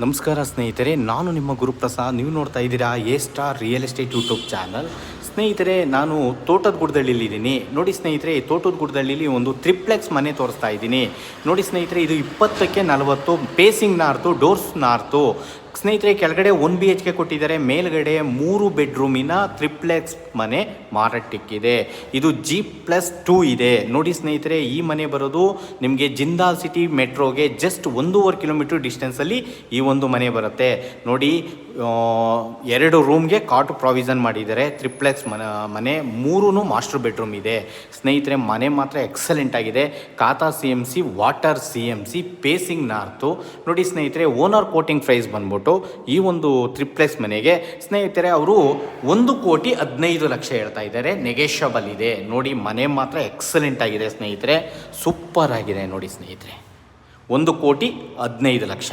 ನಮಸ್ಕಾರ ಸ್ನೇಹಿತರೆ, ನಾನು ನಿಮ್ಮ ಗುರುಪ್ರಸಾದ್. ನೀವು ನೋಡ್ತಾ ಇದ್ದೀರಾ A star real estate YouTube channel. ಸ್ನೇಹಿತರೆ, ನಾನು ತೋಟದ ಗುಡ್ಡದಳ್ಳಿಲಿದ್ದೀನಿ. ನೋಡಿ ಸ್ನೇಹಿತರೆ, ತೋಟದ ಗುಡ್ಡದಳ್ಳಿಲಿ ಒಂದು ಟ್ರಿಪ್ಲೆಕ್ಸ್ ಮನೆ ತೋರಿಸ್ತಾ ಇದ್ದೀನಿ. ನೋಡಿ ಸ್ನೇಹಿತರೆ, ಇದು 20ಕ್ಕೆ 40, ಪೇಸಿಂಗ್ ನಾರ್ತು, ಡೋರ್ಸ್ ನಾರ್ತು. ಸ್ನೇಹಿತರೆ, ಕೆಳಗಡೆ 1 BHK ಕೊಟ್ಟಿದ್ದಾರೆ, ಮೇಲ್ಗಡೆ 3 ಬೆಡ್ರೂಮಿನ ಟ್ರಿಪ್ಲೆಕ್ಸ್ ಮನೆ ಮಾರಾಟಕ್ಕಿದೆ. ಇದು G+2 ಇದೆ. ನೋಡಿ ಸ್ನೇಹಿತರೆ, ಈ ಮನೆ ಬರೋದು ನಿಮಗೆ ಜಿಂದಾಲ್ ಸಿಟಿ ಮೆಟ್ರೋಗೆ ಜಸ್ಟ್ 1.5 ಕಿಲೋಮೀಟರ್ ಡಿಸ್ಟೆನ್ಸಲ್ಲಿ ಈ ಒಂದು ಮನೆ ಬರುತ್ತೆ. ನೋಡಿ, 2 ರೂಮ್ಗೆ ಕಾಟು ಪ್ರಾವಿಷನ್ ಮಾಡಿದ್ದಾರೆ. ಟ್ರಿಪ್ಲೆಕ್ಸ್ ಮನೆ 3 ಮಾಸ್ಟರ್ ಬೆಡ್ರೂಮ್ ಇದೆ. ಸ್ನೇಹಿತರೆ, ಮನೆ ಮಾತ್ರ ಎಕ್ಸಲೆಂಟ್ ಆಗಿದೆ. ಖಾತಾ CMC, water CMC, pacing north. ನೋಡಿ ಸ್ನೇಹಿತರೆ, ಓನರ್ ಕೋಟಿಂಗ್ ಪ್ರೈಸ್ ಬಂದ್ಬಿಟ್ಟು ಈ ಒಂದು ಟ್ರಿಪ್ಲೆಕ್ಸ್ ಮನೆಗೆ ಸ್ನೇಹಿತರೆ ಅವರು 1,15,00,000 ಹೇಳ್ತಾ ಇದ್ದಾರೆ. ನೆಗೆಷಬಲ್ ಇದೆ. ನೋಡಿ, ಮನೆ ಮಾತ್ರ ಎಕ್ಸಲೆಂಟ್ ಆಗಿದೆ ಸ್ನೇಹಿತರೆ, ಸೂಪರ್ ಆಗಿದೆ. ನೋಡಿ ಸ್ನೇಹಿತರೆ, 1,15,00,000.